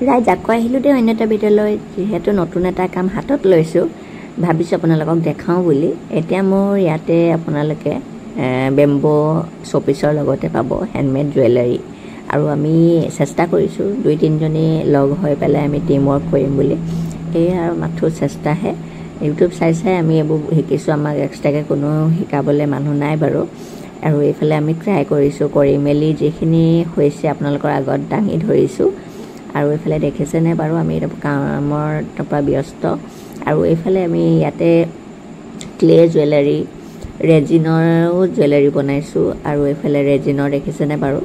ৰাইজ আকৌ আহিলোঁ দেই অন্য এটা ভিডিঅ'লৈ যিহেতু নতুন এটা কাম হাতত লৈছোঁ ভাবিছোঁ আপোনালোকক দেখাওঁ বুলি এতিয়া মোৰ ইয়াতে আপোনালোকে বেম্বো শ্ব'পিছৰ লগতে পাব হেণ্ডমেড জুৱেলাৰী আৰু আমি চেষ্টা কৰিছোঁ 2-3জনী লগ হৈ পেলাই আমি টিম ৱৰ্ক কৰিম বুলি এই আৰু মাথো চেষ্টাহে ইউটিউব চাই আমি এইবোৰ শিকিছোঁ আমাক এক্সট্ৰাকৈ কোনো শিকাবলৈ মানুহ নাই বাৰু আৰু এইফালে আমি ট্ৰাই কৰিছোঁ কৰি মেলি যিখিনি হৈছে আপোনালোকৰ আগত দাঙি ধৰিছোঁ আৰু এইফালে দেখিছেনে বাৰু আমি কামৰ পৰা ব্যস্ত আৰু এইফালে আমি ইয়াতে ক্লে জুৱেলাৰী ৰেজিনৰো জুৱেলাৰী বনাইছোঁ আৰু এইফালে ৰেজিনৰ দেখিছেনে বাৰু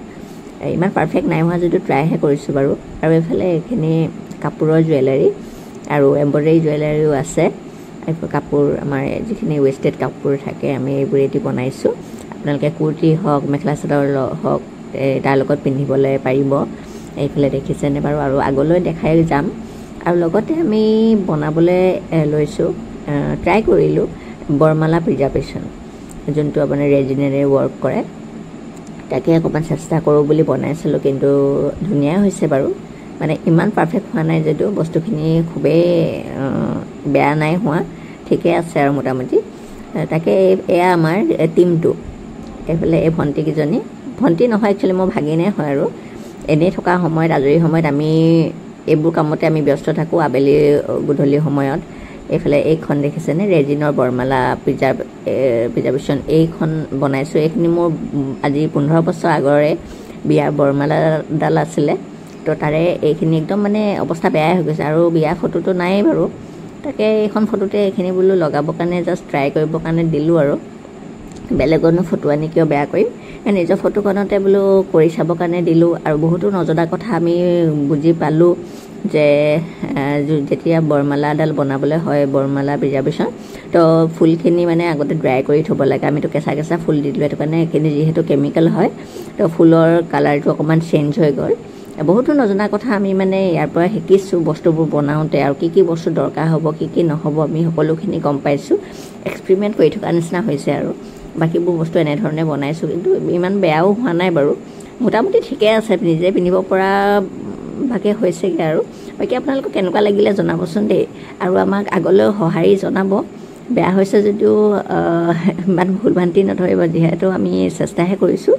ইমান পাৰফেক্ট নাই হোৱা যদিও ট্ৰাইহে কৰিছোঁ বাৰু আৰু এইফালে এইখিনি কাপোৰৰ জুৱেলাৰী আৰু এম্ব্ৰইডাৰী জুৱেলাৰীও আছে কাপোৰ আমাৰ যিখিনি ৱেষ্টেড কাপোৰ থাকে আমি এইবোৰ এটি বনাইছোঁ আপোনালোকে কুৰ্তি হওক মেখেলা চাদৰ হওক তাৰ লগত পিন্ধিবলৈ পাৰিব এইফালে দেখিছেনে বাৰু আৰু আগলৈ দেখাই যাম আৰু লগতে আমি বনাবলৈ লৈছোঁ ট্ৰাই কৰিলোঁ বৰমালা প্ৰিজাৰ্ভেশ্যন যোনটো আপোনাৰ ৰেজিনেৰে ৱৰ্ক কৰে তাকে অকণমান চেষ্টা কৰোঁ বুলি বনাইছিলোঁ কিন্তু ধুনীয়া হৈছে বাৰু মানে ইমান পাৰফেক্ট হোৱা নাই যদিও বস্তুখিনি খুবেই বেয়া নাই হোৱা ঠিকে আছে আৰু মোটামুটি তাকে এয়া আমাৰ টিমটো এইফালে এই ভণ্টিকেইজনী ভণ্টি নহয় একচুৱেলি মোৰ ভাগিনে হয় আৰু এনেই থকা সময়ত আজৰি সময়ত আমি এইবোৰ কামতে আমি ব্যস্ত থাকোঁ আবেলি গধূলি সময়ত এইফালে এইখন দেখিছেনে ৰেজিনৰ বৰমালা প্ৰিজাৰ্ভেশ্যন এইখন বনাইছোঁ এইখিনি মোৰ আজি 15 বছৰ আগৰে বিয়াৰ বৰমালাডাল আছিলে তো তাৰে এইখিনি একদম মানে অৱস্থা বেয়াই হৈ গৈছে আৰু বিয়া ফটোটো নাই বাৰু তাকে এইখন ফটোতে এইখিনি বোলো লগাবৰ কাৰণে জাষ্ট ট্ৰাই কৰিবৰ কাৰণে দিলোঁ আৰু বেলেগৰনো ফটো আনি কিয় বেয়া কৰিম নিজৰ ফটোখনতে বোলো কৰি চাবৰ কাৰণে দিলোঁ আৰু বহুতো নজনা কথা আমি বুজি পালোঁ যে যেতিয়া বৰমালাডাল বনাবলৈ হয় বৰমালা প্ৰিজাৰ্ভেশ্যন তো ফুলখিনি মানে আগতে ড্ৰাই কৰি থ'ব লাগে আমিতো কেঁচা ফুল দি দিলোঁ সেইটো কাৰণে এইখিনি যিহেতু কেমিকেল হয় তো ফুলৰ কালাৰটো অকণমান চেঞ্জ হৈ গ'ল বহুতো নজনা কথা আমি মানে ইয়াৰ পৰা শিকিছোঁ বস্তুবোৰ বনাওঁতে আৰু কি বস্তু দৰকাৰ হ'ব কি নহ'ব আমি সকলোখিনি গম পাইছোঁ এক্সপেৰিমেণ্ট কৰি থকা নিচিনা হৈছে আৰু বাকীবোৰ বস্তু এনেধৰণে বনাইছোঁ কিন্তু ইমান বেয়াও হোৱা নাই বাৰু মোটামুটি ঠিকে আছে নিজে পিন্ধিব পৰা ভাগে হৈছেগৈ আৰু বাকী আপোনালোকক কেনেকুৱা লাগিলে জনাবচোন দেই আৰু আমাক আগলৈ সঁহাৰি জনাব বেয়া হৈছে যদিও ইমান ভুল ভ্ৰান্তি নধৰিব যিহেতু আমি চেষ্টাহে কৰিছোঁ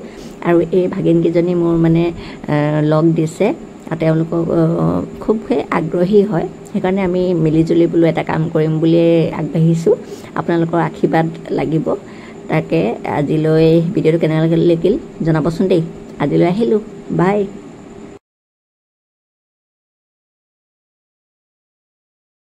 আৰু এই ভাগিনকেইজনী মোৰ মানে লগ দিছে আৰু তেওঁলোকক খুব আগ্ৰহী হয় সেইকাৰণে আমি মিলিজুলি বোলো এটা কাম কৰিম বুলিয়ে আগবাঢ়িছোঁ আপোনালোকৰ আশীৰ্বাদ লাগিব তাকে আজিলৈ ভিডিঅ'টো কেনেকুৱা লাগিল জনাবচোন দেই আজিলৈ আহিলোঁ বাই